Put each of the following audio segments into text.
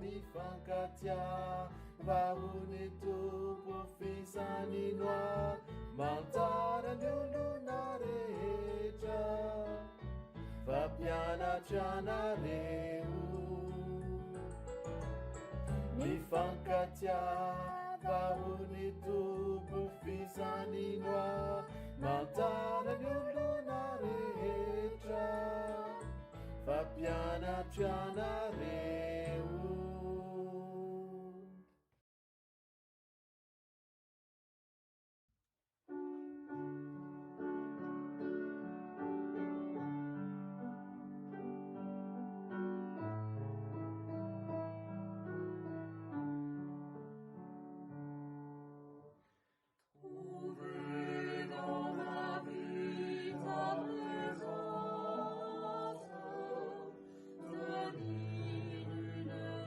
mifankatia vahony tompofisaninoa mantara ny olona rehetra fampianatra anareo mifankatia vahony tompofisaninoa mantara ny olona rehetra fampianatra anareo. Trouvez dans la vie ta présence, tenir une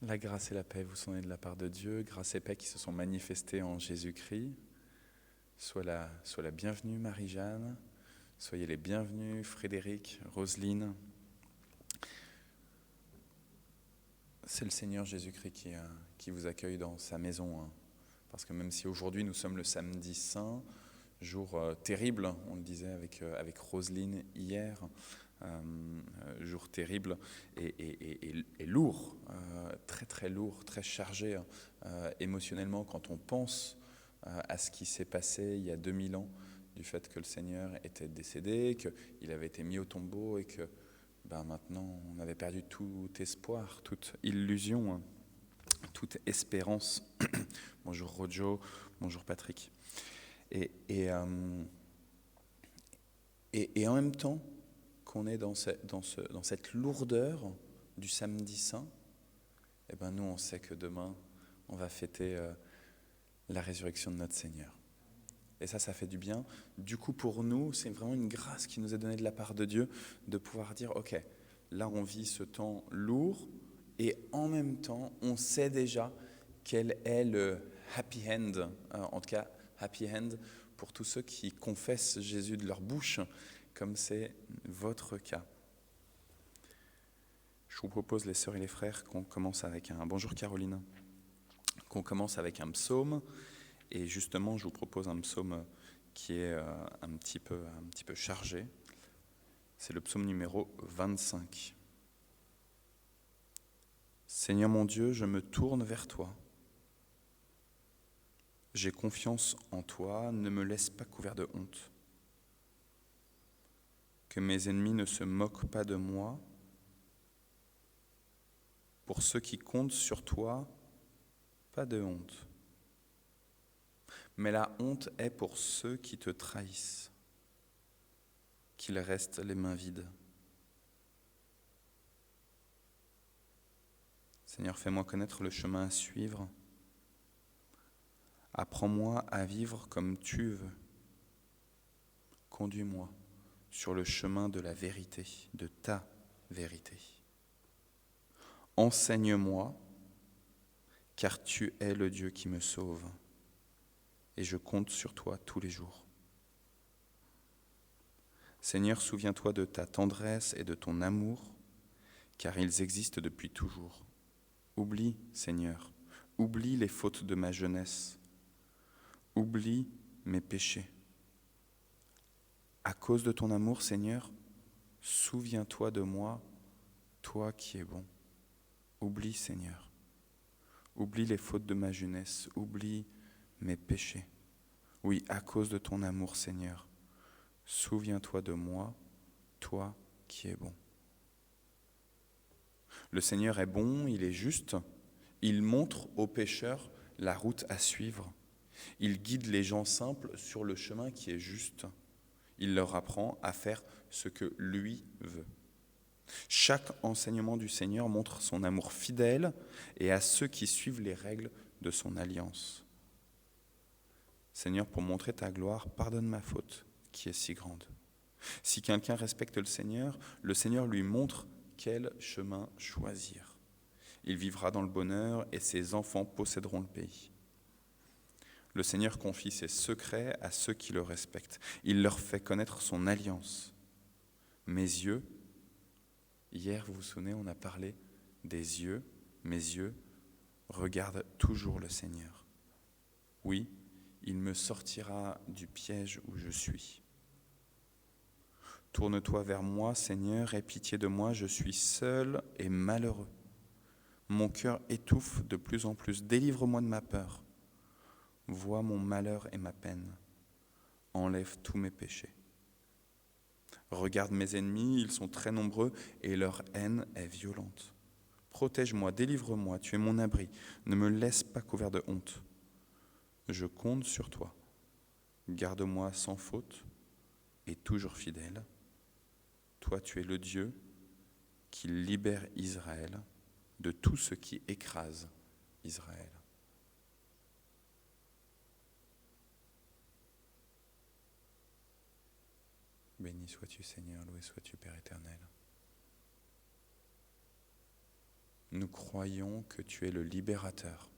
La grâce et la paix vous sont données de la part de Dieu, grâce et paix qui se sont manifestées en Jésus-Christ. Sois la bienvenue Marie-Jeanne, soyez les bienvenus Frédéric, Roselyne. C'est le Seigneur Jésus-Christ qui vous accueille dans sa maison. Parce que même si aujourd'hui nous sommes le samedi saint, jour terrible, on le disait avec Roselyne hier, jour terrible et lourd, très très lourd, très chargé émotionnellement quand on pense à ce qui s'est passé il y a 2000 ans, du fait que le Seigneur était décédé, qu'il avait été mis au tombeau et que maintenant on avait perdu tout espoir, toute illusion, toute espérance. Bonjour Rojo, bonjour Patrick. Et en même temps qu'on est dans cette lourdeur du samedi saint, nous on sait que demain on va fêter la résurrection de notre Seigneur. Et ça fait du bien. Du coup, pour nous, c'est vraiment une grâce qui nous est donnée de la part de Dieu de pouvoir dire, ok, là on vit ce temps lourd et en même temps, on sait déjà quel est le happy end, en tout cas happy end pour tous ceux qui confessent Jésus de leur bouche, comme c'est votre cas. Je vous propose, les sœurs et les frères, qu'on commence avec bonjour Caroline, qu'on commence avec un psaume. Et justement, je vous propose un psaume qui est un petit peu chargé. C'est le psaume numéro 25. Seigneur mon Dieu, je me tourne vers toi. J'ai confiance en toi, ne me laisse pas couvert de honte. Que mes ennemis ne se moquent pas de moi. Pour ceux qui comptent sur toi, pas de honte. Mais la honte est pour ceux qui te trahissent, qu'ils restent les mains vides. Seigneur, fais-moi connaître le chemin à suivre. Apprends-moi à vivre comme tu veux. Conduis-moi sur le chemin de la vérité, de ta vérité. Enseigne-moi, car tu es le Dieu qui me sauve. Et je compte sur toi tous les jours. Seigneur, souviens-toi de ta tendresse et de ton amour, car ils existent depuis toujours. Oublie, Seigneur, oublie les fautes de ma jeunesse. Oublie mes péchés. À cause de ton amour, Seigneur, souviens-toi de moi, toi qui es bon. Oublie, Seigneur. Oublie les fautes de ma jeunesse. Oublie mes péchés. Oui, à cause de ton amour, Seigneur, souviens-toi de moi, toi qui es bon. Le Seigneur est bon, il est juste, il montre aux pécheurs la route à suivre. Il guide les gens simples sur le chemin qui est juste. Il leur apprend à faire ce que lui veut. Chaque enseignement du Seigneur montre son amour fidèle et à ceux qui suivent les règles de son alliance. Seigneur, pour montrer ta gloire, pardonne ma faute, qui est si grande. Si quelqu'un respecte le Seigneur lui montre quel chemin choisir. Il vivra dans le bonheur et ses enfants posséderont le pays. Le Seigneur confie ses secrets à ceux qui le respectent. Il leur fait connaître son alliance. Mes yeux, hier, vous vous souvenez, on a parlé des yeux. Mes yeux regardent toujours le Seigneur. Oui, il me sortira du piège où je suis. Tourne-toi vers moi, Seigneur, aie pitié de moi, je suis seul et malheureux. Mon cœur étouffe de plus en plus, délivre-moi de ma peur. Vois mon malheur et ma peine, enlève tous mes péchés. Regarde mes ennemis, ils sont très nombreux et leur haine est violente. Protège-moi, délivre-moi, tu es mon abri, ne me laisse pas couvert de honte. Je compte sur toi, garde-moi sans faute et toujours fidèle. Toi, tu es le Dieu qui libère Israël de tout ce qui écrase Israël. Béni sois-tu, Seigneur, loué sois-tu, Père éternel. nous croyons que tu es le libérateur.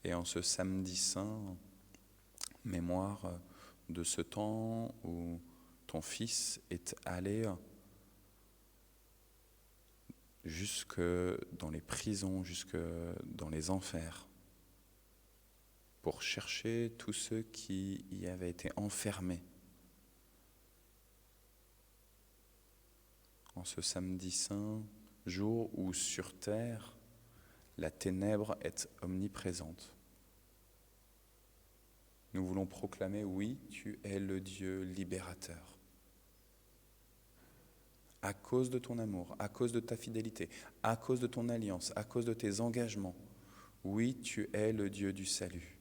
Et en ce samedi saint, mémoire de ce temps où ton Fils est allé jusque dans les prisons, jusque dans les enfers, pour chercher tous ceux qui y avaient été enfermés. En ce samedi saint, jour où sur terre, la ténèbre est omniprésente. Nous voulons proclamer, oui, tu es le Dieu libérateur. À cause de ton amour, à cause de ta fidélité, à cause de ton alliance, à cause de tes engagements, oui, tu es le Dieu du salut.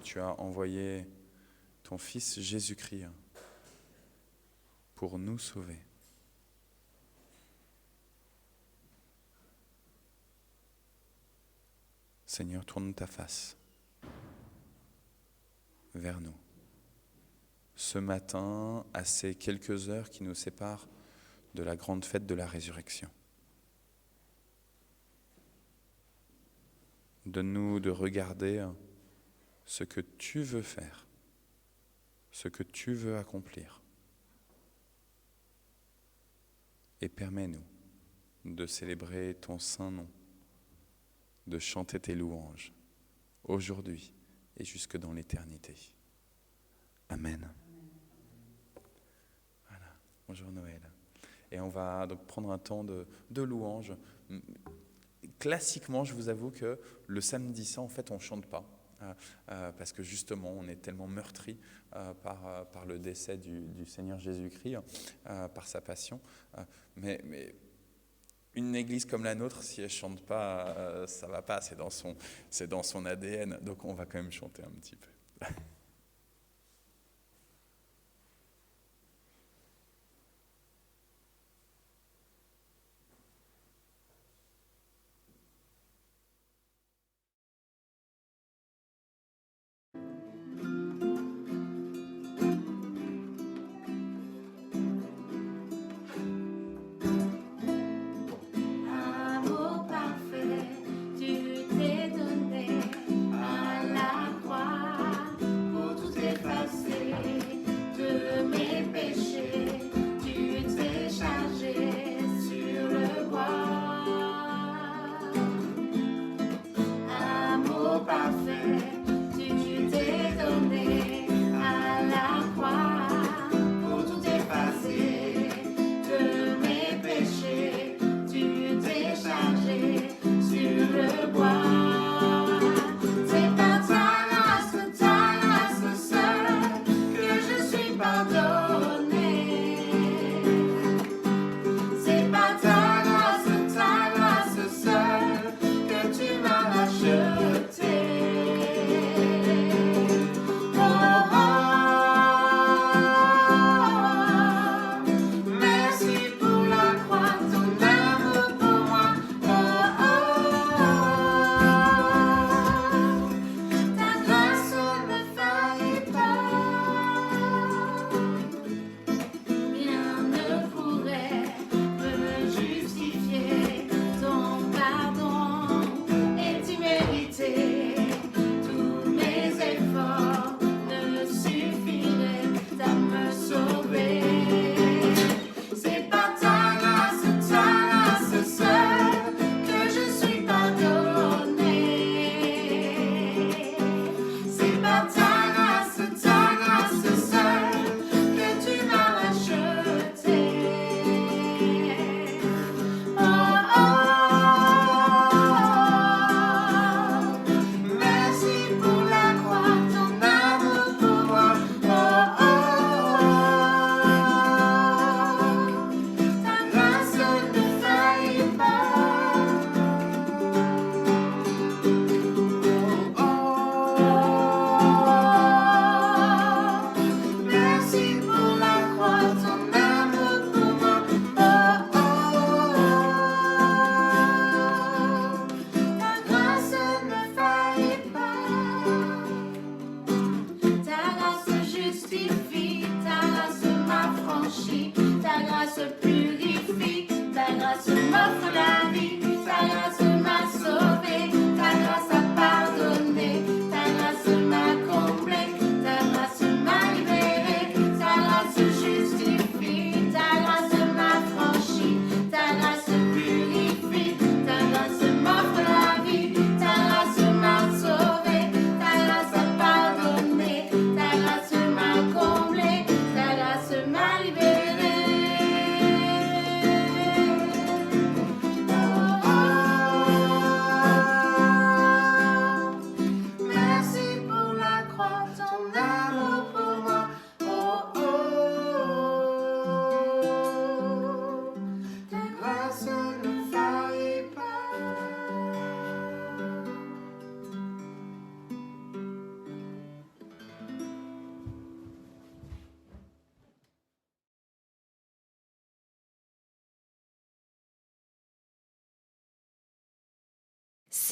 Tu as envoyé ton Fils Jésus-Christ pour nous sauver. Seigneur, tourne ta face vers nous. Ce matin, à ces quelques heures qui nous séparent de la grande fête de la résurrection. Donne-nous de regarder ce que tu veux faire, ce que tu veux accomplir. Et permets-nous de célébrer ton saint nom, de chanter tes louanges, aujourd'hui et jusque dans l'éternité. Amen. Voilà, bonjour Noël. Et on va donc prendre un temps de louange. Classiquement, je vous avoue que le samedi saint, en fait, on ne chante pas. Parce que justement, on est tellement meurtri par le décès du Seigneur Jésus-Christ, par sa passion. Mais une église comme la nôtre, si elle ne chante pas, ça ne va pas, c'est dans son ADN. Donc on va quand même chanter un petit peu. Amour parfait, tu t'es donné à la croix.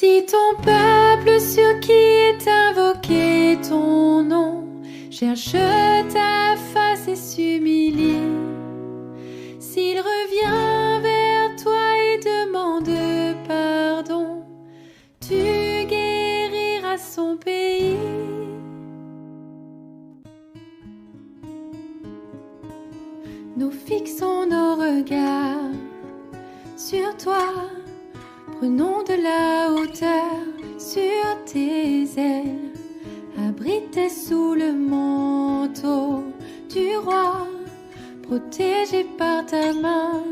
Si ton peuple sur qui est invoqué ton nom cherche ta face et s'humilie, s'il revient vers toi et demande pardon, tu guériras son pays. Nous fixons nos regards sur toi, prenons de la hauteur sur tes ailes, abrités sous le manteau du roi, protégés par ta main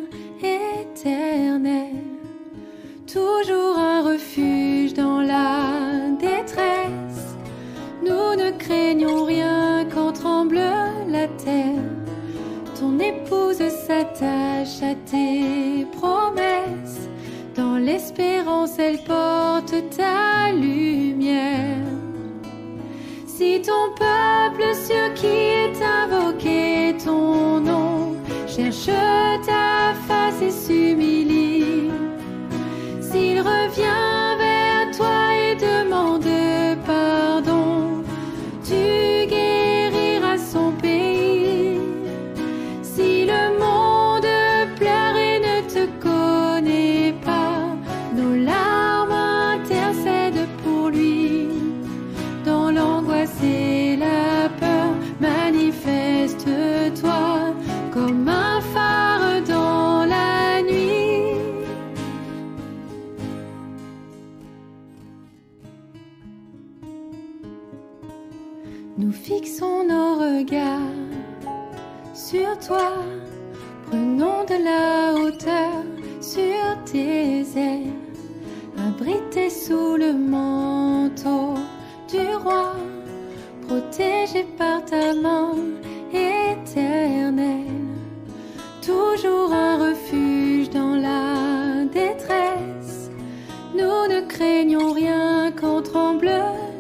éternelle. Toujours un refuge dans la détresse, nous ne craignons rien quand tremble la terre. Ton épouse s'attache à tes promesses, dans l'espérance elle porte ta lumière. Si ton peuple sur qui est invoqué ton nom cherche ta face et s'humilie, s'il revient vers toi et demande pardon, tu guériras son pays. Si le monde pleure et ne te connaît pas, nos larmes intercèdent pour lui. Dans l'angoisse et la peur, manifeste-toi comme un phare dans la nuit. Nous fixons nos regards sur toi, prenons de la hauteur sur tes ailes, abrités sous le manteau du roi, protégés par ta main éternelle. Toujours un refuge dans la détresse, nous ne craignons rien quand tremble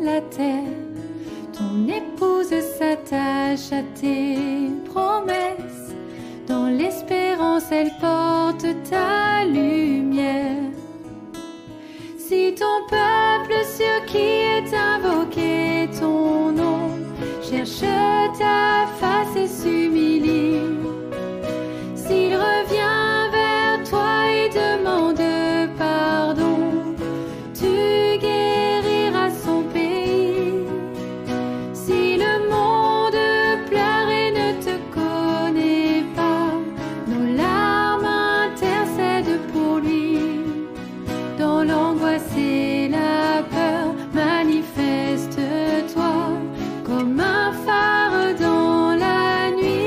la terre. Ton épouse s'attache à tes promesses, dans l'espérance elle porte ta lumière. Si ton peuple sur qui est invoqué ton nom cherche ta face et s'humilie, s'il revient vers toi et demande pardon, tu guériras son pays. Si le monde pleure et ne te connaît pas, nos larmes intercèdent pour lui. Dans l'angoisse et la peur, manifeste-toi comme un phare dans la nuit.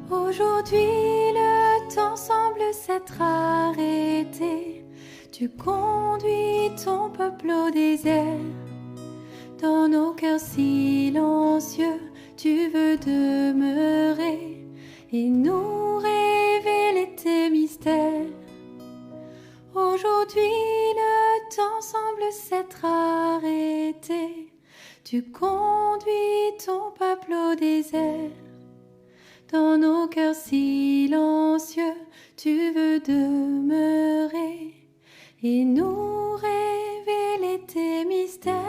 Aujourd'hui, le temps semble s'être arrêté. Tu conduis ton peuple au désert. Dans nos cœurs silencieux, tu veux demeurer et nous révéler tes mystères. Aujourd'hui, le temps semble s'être arrêté. Tu conduis ton peuple au désert. Dans nos cœurs silencieux, tu veux demeurer et nous révéler tes mystères.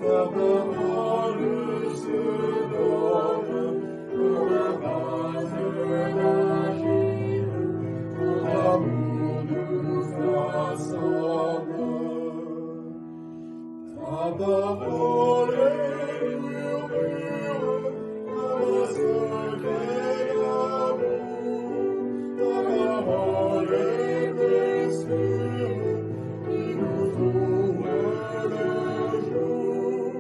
ta parole se donne pour la base d'agir, ton amour nous façonne. Ta parole est murmure, comme secret d'amour, ta parole est blessure, qui nous ouvre le jour.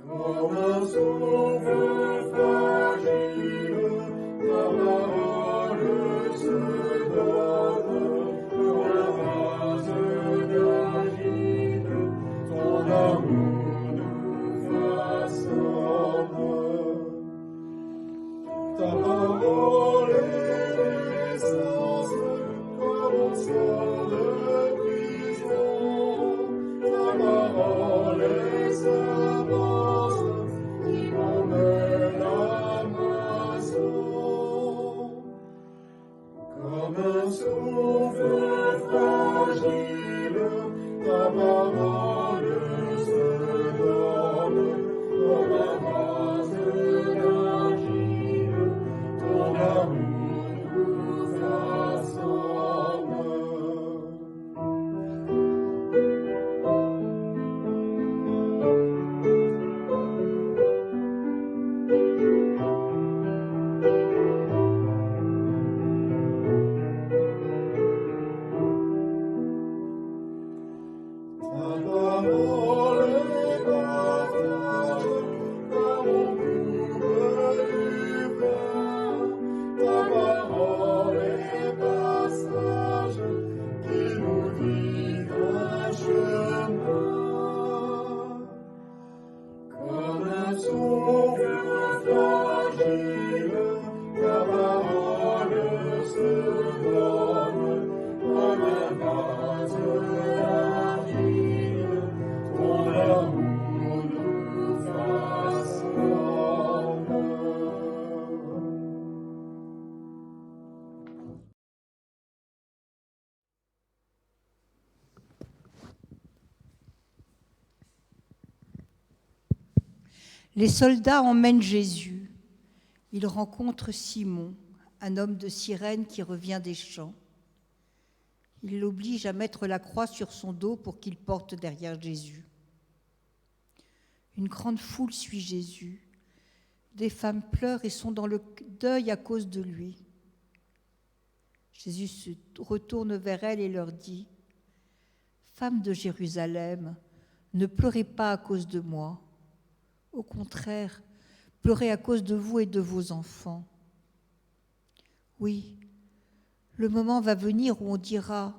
Comme un souffle fragile, ta parole se donne pour la base d'agir, ton amour nous façonne. Ta parole est l'essence, comme on sort de prison. Ta parole est semence qui m'emmène à moisson. Comme un souffle fragile, ta parole se donne pour la base d'agir, ton amour nous façonne. Ta parole est partage, comme on coupe du pain. Ta parole est passage, qui nous dit un chemin. Comme un souffle fragile, ta parole se donne comme un vase d'argile, ton amour nous façonne. Les soldats emmènent Jésus. Ils rencontrent Simon, un homme de Cyrène qui revient des champs. Ils l'obligent à mettre la croix sur son dos pour qu'il porte derrière Jésus. Une grande foule suit Jésus. Des femmes pleurent et sont dans le deuil à cause de lui. Jésus se retourne vers elles et leur dit : « Femmes de Jérusalem, ne pleurez pas à cause de moi. Au contraire, pleurez à cause de vous et de vos enfants. Oui, le moment va venir où on dira :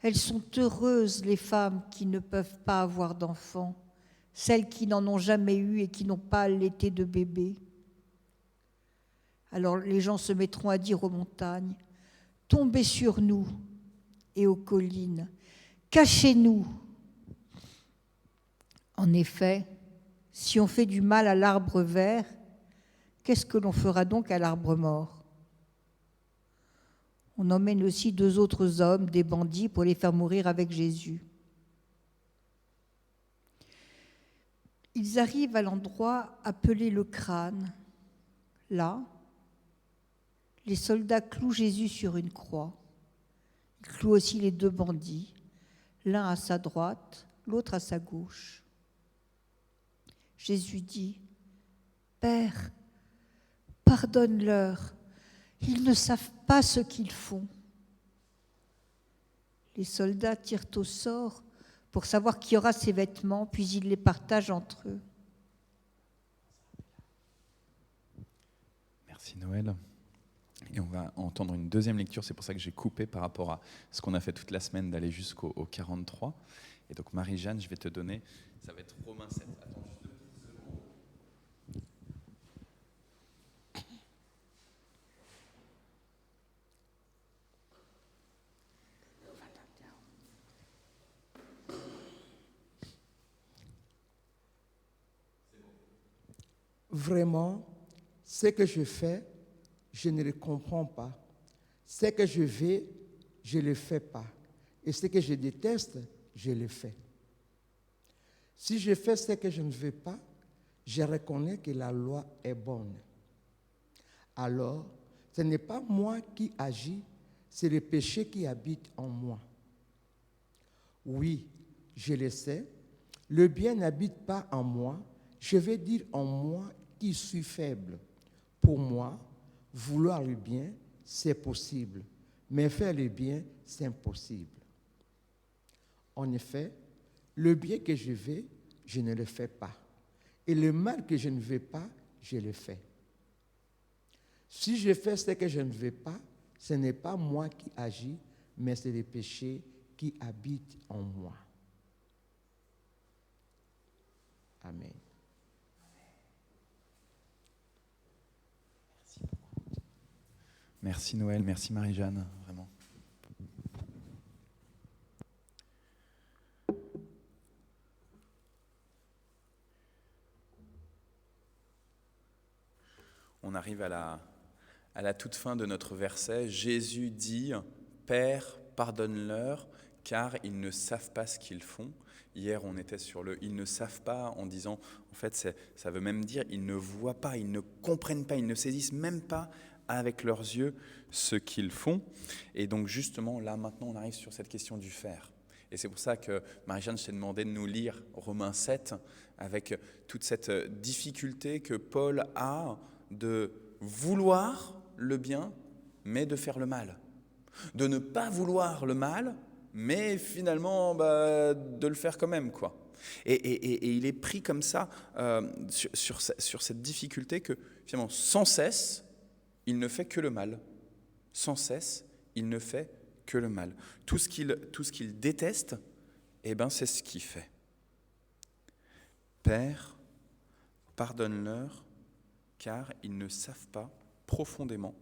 elles sont heureuses les femmes qui ne peuvent pas avoir d'enfants, celles qui n'en ont jamais eu et qui n'ont pas allaité de bébé. Alors les gens se mettront à dire aux montagnes : tombez sur nous, et aux collines : cachez-nous. En effet, si on fait du mal à l'arbre vert, qu'est-ce que l'on fera donc à l'arbre mort ? On emmène aussi 2 autres hommes, des bandits, pour les faire mourir avec Jésus. Ils arrivent à l'endroit appelé le crâne. Là, les soldats clouent Jésus sur une croix. Ils clouent aussi les 2 bandits, l'un à sa droite, l'autre à sa gauche. Jésus dit : « Père, pardonne-leur, ils ne savent pas ce qu'ils font. » Les soldats tirent au sort pour savoir qui aura ces vêtements, puis ils les partagent entre eux. Merci Noël. Et on va entendre une deuxième lecture, c'est pour ça que j'ai coupé par rapport à ce qu'on a fait toute la semaine d'aller jusqu'au 43. Et donc Marie-Jeanne, je vais te donner, ça va être Romains 7. Attends juste 2 petites secondes. Vraiment, ce que je fais, je ne le comprends pas. Ce que je veux, je ne le fais pas. Et ce que je déteste, je le fais. Si je fais ce que je ne veux pas, je reconnais que la loi est bonne. Alors, ce n'est pas moi qui agis, c'est le péché qui habite en moi. Oui, je le sais, le bien n'habite pas en moi, je vais dire en moi qui suis faible. Pour moi, vouloir le bien, c'est possible, mais faire le bien, c'est impossible. En effet, le bien que je veux, je ne le fais pas. Et le mal que je ne veux pas, je le fais. Si je fais ce que je ne veux pas, ce n'est pas moi qui agis, mais c'est le péché qui habite en moi. Amen. Merci Noël, merci Marie-Jeanne, vraiment. On arrive à la toute fin de notre verset. Jésus dit « Père, pardonne-leur, car ils ne savent pas ce qu'ils font ». Hier, on était sur le « ils ne savent pas » en disant, en fait, ça veut même dire « ils ne voient pas, ils ne comprennent pas, ils ne saisissent même pas avec leurs yeux ce qu'ils font ». Et donc justement, là, maintenant, on arrive sur cette question du faire. Et c'est pour ça que Marie-Jeanne, je t'ai demandé de nous lire Romains 7, avec toute cette difficulté que Paul a de vouloir le bien, mais de faire le mal. De ne pas vouloir le mal, mais finalement de le faire quand même, quoi. Et il est pris comme ça sur cette difficulté que finalement, sans cesse, il ne fait que le mal. Sans cesse, il ne fait que le mal. Tout ce qu'il déteste, c'est ce qu'il fait. Père, pardonne-leur, car ils ne savent pas profondément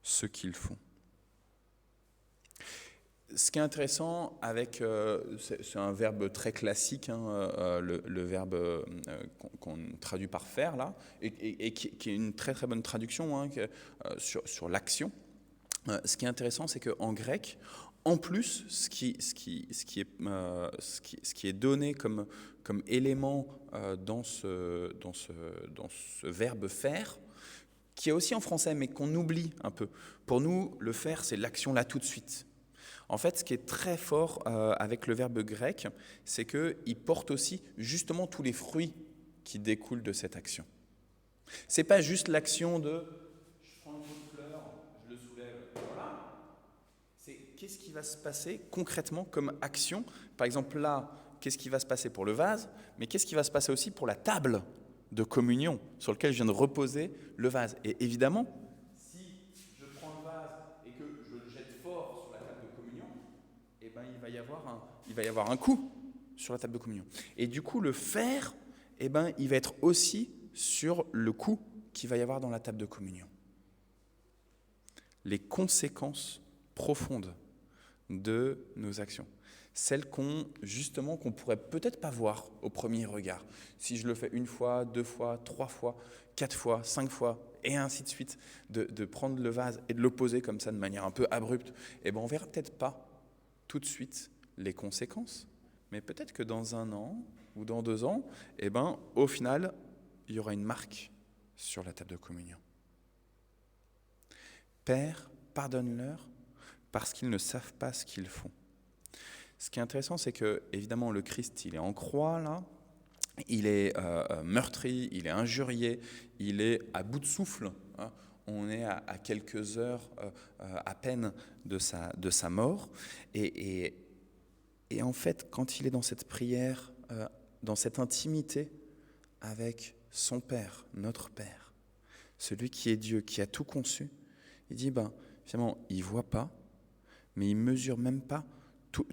ce qu'ils font. Ce qui est intéressant avec, c'est un verbe très classique, le verbe qu'on traduit par faire là, et qui est une très très bonne traduction sur l'action. Ce qui est intéressant, c'est qu'en grec, en plus, ce qui est donné comme élément dans ce verbe faire, qui est aussi en français, mais qu'on oublie un peu. Pour nous, le faire, c'est l'action là tout de suite. En fait, ce qui est très fort avec le verbe grec, c'est qu'il porte aussi justement tous les fruits qui découlent de cette action. C'est pas juste l'action de je prends une petite fleur, je le soulève, voilà. C'est qu'est-ce qui va se passer concrètement comme action. Par exemple là, qu'est-ce qui va se passer pour le vase, mais qu'est-ce qui va se passer aussi pour la table de communion sur laquelle je viens de reposer le vase. Et évidemment, si je prends le vase et que je le jette fort sur la table de communion, il va y avoir un coup sur la table de communion. Et du coup, le faire, il va être aussi sur le coup qu'il va y avoir dans la table de communion. Les conséquences profondes de nos actions. Celles qu'on pourrait peut-être pas voir au premier regard. Si je le fais une fois, 2 fois, 3 fois, 4 fois, 5 fois, et ainsi de suite, de prendre le vase et de le poser comme ça de manière un peu abrupte, on verra peut-être pas tout de suite les conséquences, mais peut-être que dans 1 an ou dans 2 ans, au final, il y aura une marque sur la table de communion. Père, pardonne-leur parce qu'ils ne savent pas ce qu'ils font. Ce qui est intéressant, c'est que, évidemment, le Christ, il est en croix, là, il est meurtri, il est injurié, il est à bout de souffle. On est à quelques heures à peine de sa mort. Et en fait, quand il est dans cette prière, dans cette intimité avec son Père, notre Père, celui qui est Dieu, qui a tout conçu, il dit, finalement, il ne voit pas, mais il ne mesure même pas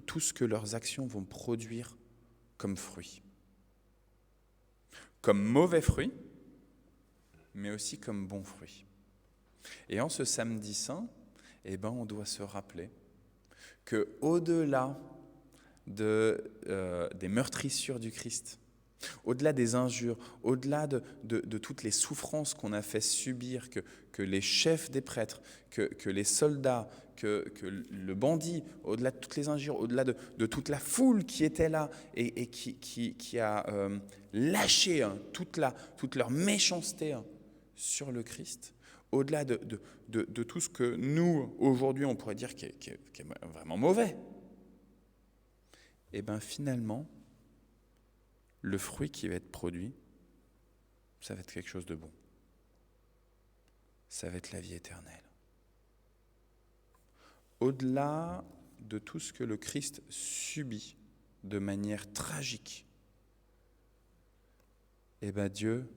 tout ce que leurs actions vont produire comme fruits. Comme mauvais fruits, mais aussi comme bons fruits. Et en ce samedi saint, on doit se rappeler qu'au-delà des meurtrissures du Christ, Au-delà des injures, au-delà de toutes les souffrances qu'on a fait subir, que les chefs des prêtres, que les soldats, que le bandit, au-delà de toutes les injures, au-delà de toute la foule qui était là et qui a lâché toute leur méchanceté sur le Christ, au-delà de tout ce que nous, aujourd'hui, on pourrait dire qui est vraiment mauvais, et bien finalement, le fruit qui va être produit, ça va être quelque chose de bon. Ça va être la vie éternelle. Au-delà de tout ce que le Christ subit de manière tragique, eh bien Dieu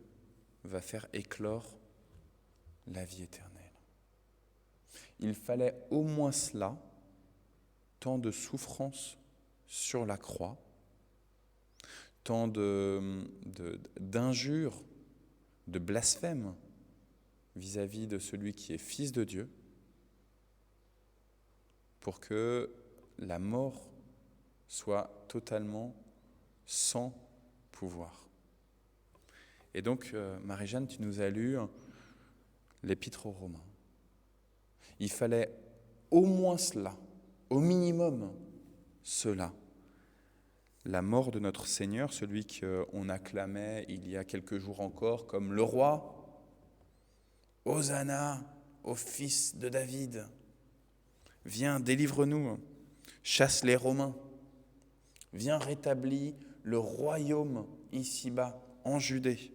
va faire éclore la vie éternelle. Il fallait au moins cela, tant de souffrances sur la croix, tant d'injures, de blasphèmes vis-à-vis de celui qui est fils de Dieu, pour que la mort soit totalement sans pouvoir. Et donc, Marie-Jeanne, tu nous as lu l'Épître aux Romains. Il fallait au moins cela, au minimum cela, la mort de notre Seigneur, celui qu'on acclamait il y a quelques jours encore comme le roi. Hosanna au fils de David. Viens, délivre-nous, chasse les Romains. Viens, rétablis le royaume ici-bas, en Judée.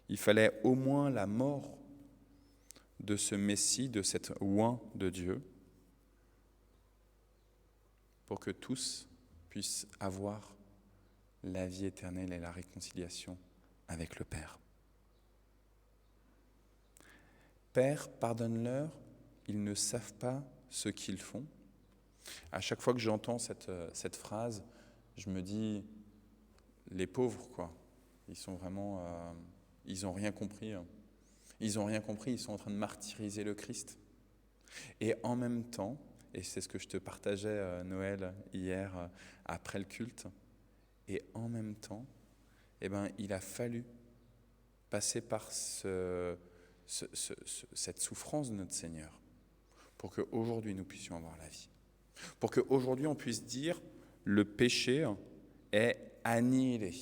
Il fallait au moins la mort de ce Messie, de cet oint de Dieu, pour que tous puissent avoir la vie éternelle et la réconciliation avec le Père. Père, pardonne-leur, ils ne savent pas ce qu'ils font. À chaque fois que j'entends cette phrase, je me dis, les pauvres, quoi. Ils sont vraiment, ils n'ont rien compris. Ils n'ont rien compris, ils sont en train de martyriser le Christ. Et en même temps, et c'est ce que je te partageais, Noël, hier, après le culte, et en même temps, eh ben, il a fallu passer par cette souffrance de notre Seigneur pour qu'aujourd'hui nous puissions avoir la vie. Pour qu'aujourd'hui on puisse dire, le péché est annihilé.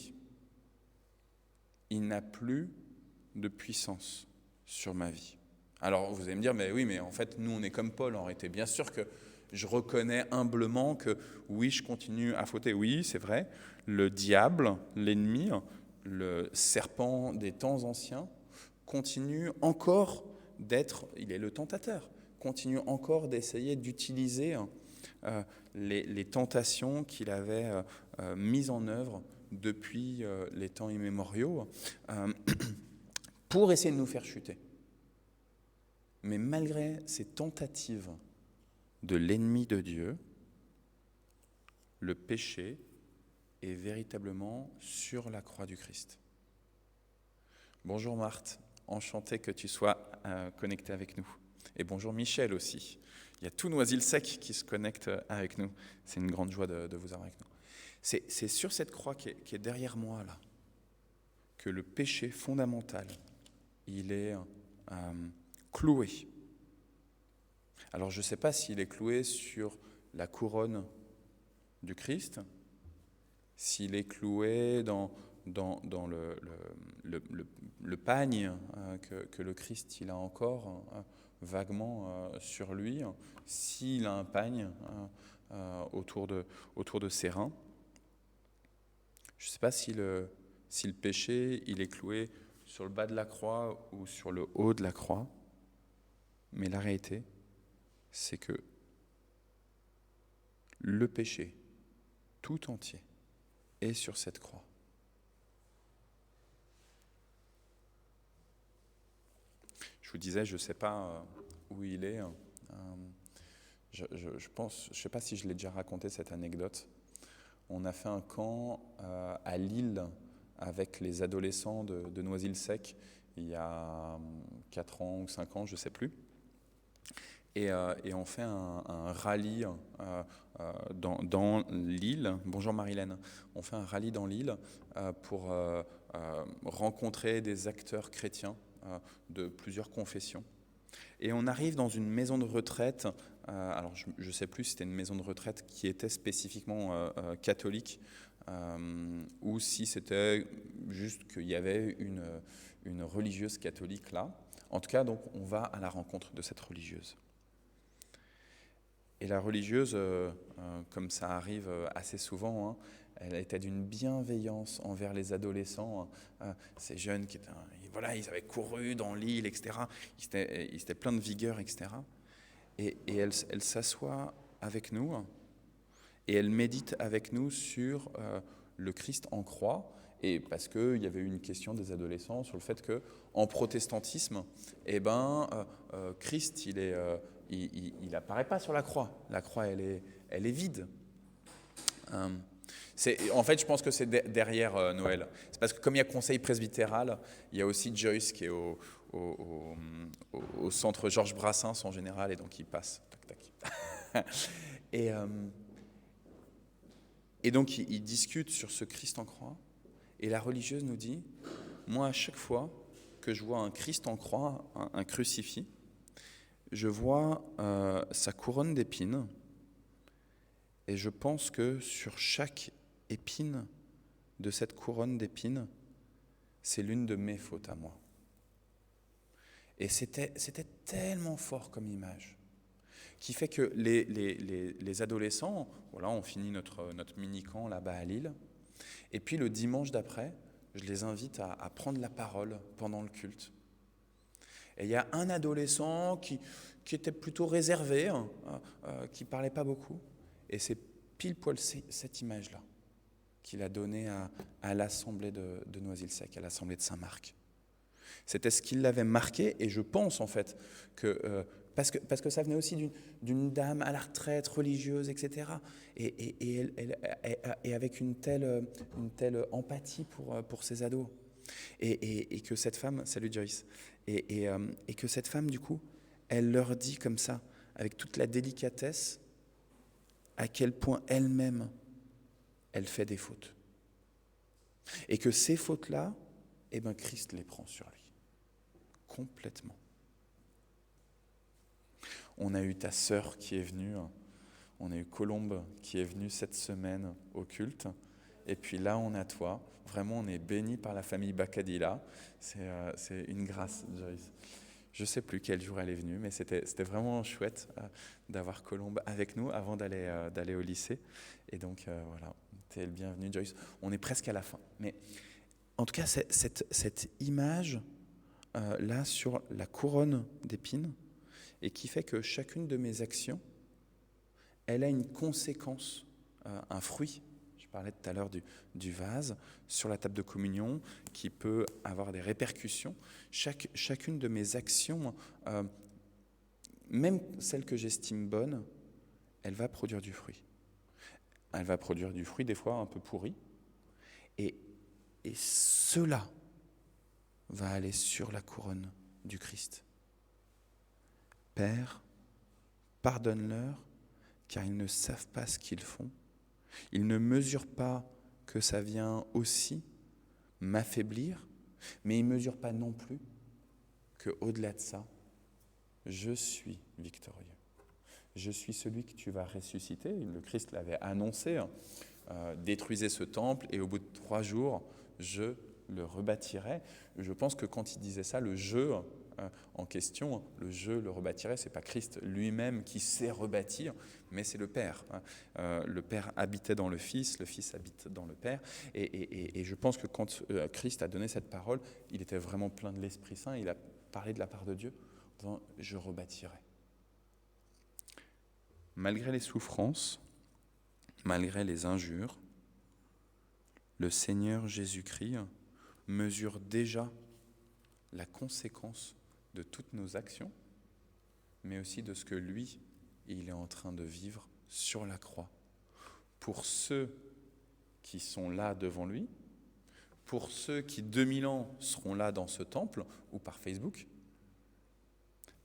Il n'a plus de puissance sur ma vie. Alors vous allez me dire, mais oui, mais en fait nous on est comme Paul en réalité. Bien sûr que je reconnais humblement que oui, je continue à fauter. Oui, c'est vrai, le diable, l'ennemi, le serpent des temps anciens, continue encore d'être, il est le tentateur, continue encore d'essayer d'utiliser les tentations qu'il avait mises en œuvre depuis les temps immémoriaux pour essayer de nous faire chuter. Mais malgré ces tentatives de l'ennemi de Dieu, le péché est véritablement sur la croix du Christ. Bonjour Marthe, enchanté que tu sois connectée avec nous. Et bonjour Michel aussi. Il y a tout Noisy-le-Sec qui se connecte avec nous. C'est une grande joie de vous avoir avec nous. C'est sur cette croix qui est derrière moi là que le péché fondamental, il est cloué. Alors je ne sais pas s'il est cloué sur la couronne du Christ, s'il est cloué dans le pagne que le Christ il a encore vaguement sur lui, s'il a un pagne autour de ses reins. Je ne sais pas si le péché il est cloué sur le bas de la croix ou sur le haut de la croix, mais la réalité, c'est que le péché tout entier est sur cette croix. Je vous disais, je ne sais pas où il est. Je ne sais pas si je l'ai déjà raconté cette anecdote. On a fait un camp à Lille avec les adolescents de Noisy-le-Sec il y a 4 ans ou 5 ans, je ne sais plus. Et on fait un rallye dans l'île. Bonjour Marilène. On fait un rallye dans l'île pour rencontrer des acteurs chrétiens de plusieurs confessions. Et on arrive dans une maison de retraite. Alors je ne sais plus si c'était une maison de retraite qui était spécifiquement catholique ou si c'était juste qu'il y avait une religieuse catholique là. En tout cas, donc, on va à la rencontre de cette religieuse. Et la religieuse, comme ça arrive assez souvent, elle était d'une bienveillance envers les adolescents, ces jeunes qui étaient, voilà, ils avaient couru dans l'île, etc. Ils étaient pleins de vigueur, etc. Et elle s'assoit avec nous et elle médite avec nous sur le Christ en croix. Et parce qu'il y avait eu une question des adolescents sur le fait qu'en protestantisme, Christ, il apparaît pas sur la croix. La croix, elle est vide. En fait, je pense que c'est derrière Noël. C'est parce que comme il y a conseil presbytéral, il y a aussi Joyce qui est au centre Georges Brassens en général, et donc il passe. Tac, tac. Et donc il discute sur ce Christ en croix. Et la religieuse nous dit, moi, à chaque fois que je vois un Christ en croix, un crucifix, je vois sa couronne d'épines, et je pense que sur chaque épine de cette couronne d'épines, c'est l'une de mes fautes à moi. Et c'était tellement fort comme image, qui fait que les adolescents, voilà, on finit notre mini-camp là-bas à Lille, et puis le dimanche d'après, je les invite à prendre la parole pendant le culte. Et il y a un adolescent qui était plutôt réservé, qui ne parlait pas beaucoup, et c'est pile poil cette image-là qu'il a donnée à l'assemblée de Noisy-le-Sec, à l'assemblée de Saint-Marc. C'était ce qui l'avait marqué, et je pense en fait que parce que ça venait aussi d'une dame à la retraite, religieuse, etc. Et avec une telle empathie pour ses ados. Et que cette femme, salut Joyce, et que cette femme, du coup, elle leur dit comme ça, avec toute la délicatesse, à quel point elle-même, elle fait des fautes. Et que ces fautes-là, Christ les prend sur lui. Complètement. On a eu ta sœur qui est venue, on a eu Colombe qui est venue cette semaine au culte, et puis là on a toi. Vraiment, on est bénis par la famille Bacadilla. C'est une grâce, Joyce. Je ne sais plus quel jour elle est venue, mais c'était vraiment chouette d'avoir Colombe avec nous avant d'aller au lycée. Et donc voilà, tu es le bienvenu, Joyce. On est presque à la fin. Mais en tout cas, cette image là sur la couronne d'épines, et qui fait que chacune de mes actions, elle a une conséquence, un fruit. Je parlais tout à l'heure du vase sur la table de communion qui peut avoir des répercussions. Chacune de mes actions, même celle que j'estime bonne, elle va produire du fruit. Elle va produire du fruit des fois un peu pourri. Et cela va aller sur la couronne du Christ. Père, pardonne-leur, car ils ne savent pas ce qu'ils font. Ils ne mesurent pas que ça vient aussi m'affaiblir, mais ils ne mesurent pas non plus qu'au-delà de ça, je suis victorieux. Je suis celui que tu vas ressusciter. Le Christ l'avait annoncé, détruisez ce temple et au bout de 3 jours, je le rebâtirai. Je pense que quand il disait ça, le je en question, le je le rebâtirai, ce n'est pas Christ lui-même qui sait rebâtir, mais c'est le Père. Le Père habitait dans le Fils habite dans le Père. Et je pense que quand Christ a donné cette parole, il était vraiment plein de l'Esprit Saint, il a parlé de la part de Dieu, en disant « je rebâtirai ». Malgré les souffrances, malgré les injures, le Seigneur Jésus-Christ mesure déjà la conséquence de toutes nos actions, mais aussi de ce que lui, il est en train de vivre sur la croix. Pour ceux qui sont là devant lui, pour ceux qui 2000 ans seront là dans ce temple ou par Facebook,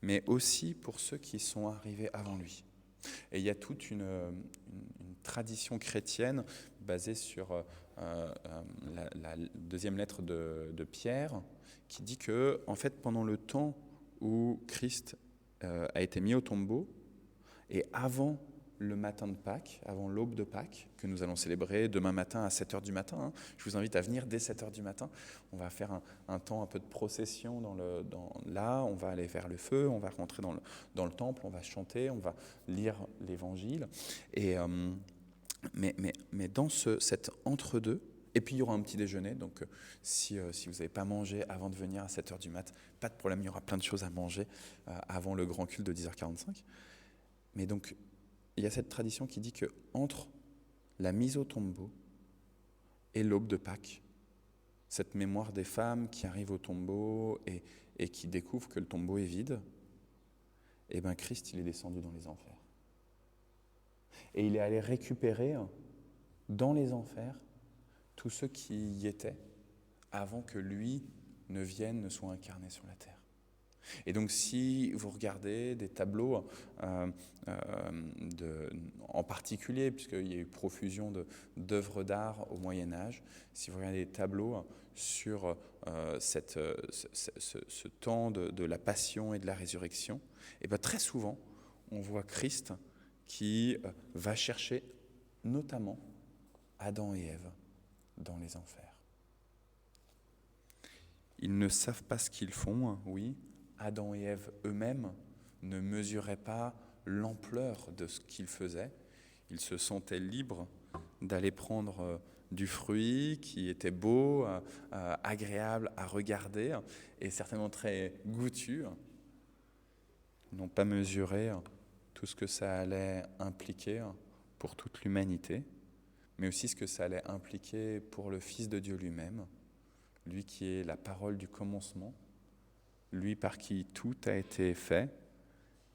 mais aussi pour ceux qui sont arrivés avant lui. Et il y a toute une tradition chrétienne basée sur la deuxième lettre de Pierre, qui dit que, en fait, pendant le temps où Christ a été mis au tombeau, et avant le matin de Pâques, avant l'aube de Pâques, que nous allons célébrer demain matin à 7h du matin. Hein. Je vous invite à venir dès 7h du matin. On va faire un temps un peu de procession là, on va aller vers le feu, on va rentrer dans le temple, on va chanter, on va lire l'Évangile. Et, mais dans cet entre-deux, et puis il y aura un petit déjeuner, donc si vous n'avez pas mangé avant de venir à 7h du mat, pas de problème, il y aura plein de choses à manger avant le grand culte de 10h45. Mais donc, il y a cette tradition qui dit que entre la mise au tombeau et l'aube de Pâques, cette mémoire des femmes qui arrivent au tombeau et qui découvrent que le tombeau est vide, eh bien Christ, il est descendu dans les enfers. Et il est allé récupérer dans les enfers tous ceux qui y étaient avant que lui ne vienne, ne soit incarné sur la terre. Et donc si vous regardez des tableaux, en particulier, puisqu'il y a eu profusion d'œuvres d'art au Moyen-Âge, si vous regardez des tableaux sur ce temps de la passion et de la résurrection, et bien très souvent, on voit Christ qui va chercher notamment Adam et Ève dans les enfers. Ils ne savent pas ce qu'ils font, oui. Adam et Ève eux-mêmes ne mesuraient pas l'ampleur de ce qu'ils faisaient. Ils se sentaient libres d'aller prendre du fruit qui était beau, agréable à regarder et certainement très goûtu. Ils n'ont pas mesuré tout ce que ça allait impliquer pour toute l'humanité, mais aussi ce que ça allait impliquer pour le Fils de Dieu lui-même, lui qui est la parole du commencement, lui par qui tout a été fait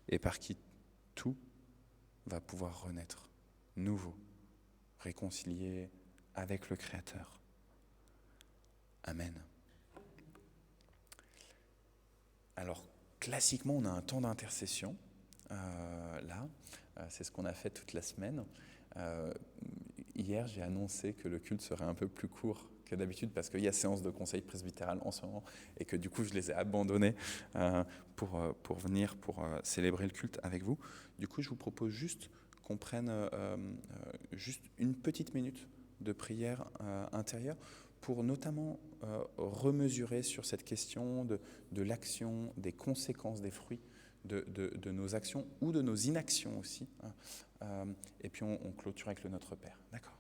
et par qui tout va pouvoir renaître, nouveau, réconcilié avec le Créateur. Amen. Alors, classiquement, on a un temps d'intercession, c'est ce qu'on a fait toute la semaine. Hier, j'ai annoncé que le culte serait un peu plus court que d'habitude parce qu'il y a séance de conseil presbytéral en ce moment et que du coup je les ai abandonnés pour venir pour célébrer le culte avec vous. Du coup, je vous propose juste qu'on prenne juste une petite minute de prière intérieure pour notamment remesurer sur cette question de l'action, des conséquences, des fruits de nos actions ou de nos inactions aussi. Et puis on clôture avec le Notre Père. D'accord ?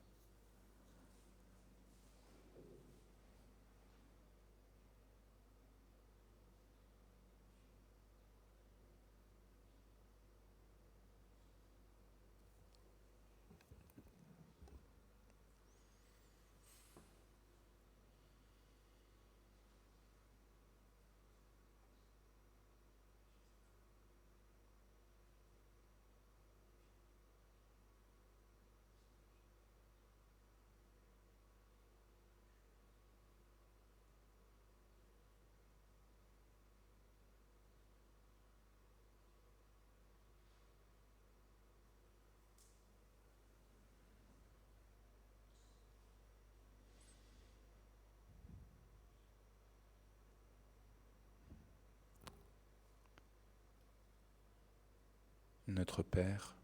Notre Père,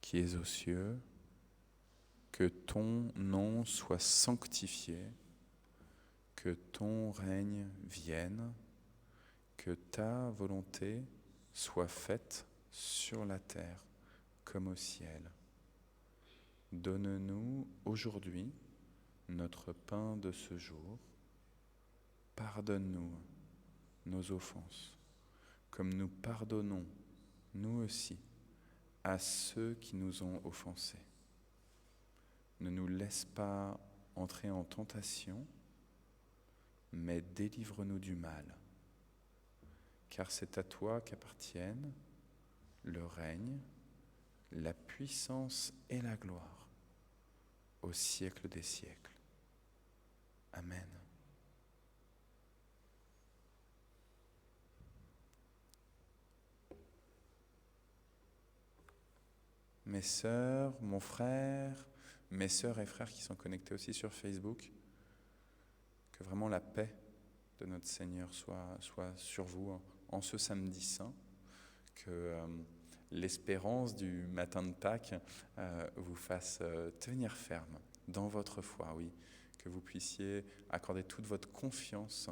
qui es aux cieux, que ton nom soit sanctifié, que ton règne vienne, que ta volonté soit faite sur la terre comme au ciel. Donne-nous aujourd'hui notre pain de ce jour. Pardonne-nous nos offenses, comme nous pardonnons nous aussi, à ceux qui nous ont offensés. Ne nous laisse pas entrer en tentation, mais délivre-nous du mal. Car c'est à toi qu'appartiennent le règne, la puissance et la gloire, au siècle des siècles. Amen. mes sœurs, mon frère, mes sœurs et frères qui sont connectés aussi sur Facebook. Que vraiment la paix de notre Seigneur soit sur vous en ce samedi saint. Que l'espérance du matin de Pâques vous fasse tenir ferme dans votre foi, oui. Que vous puissiez accorder toute votre confiance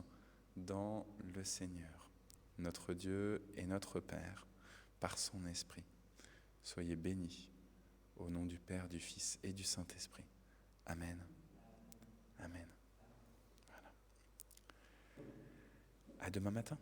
dans le Seigneur, notre Dieu et notre Père, par son Esprit. Soyez bénis au nom du Père, du Fils et du Saint-Esprit. Amen. Amen. Voilà. À demain matin.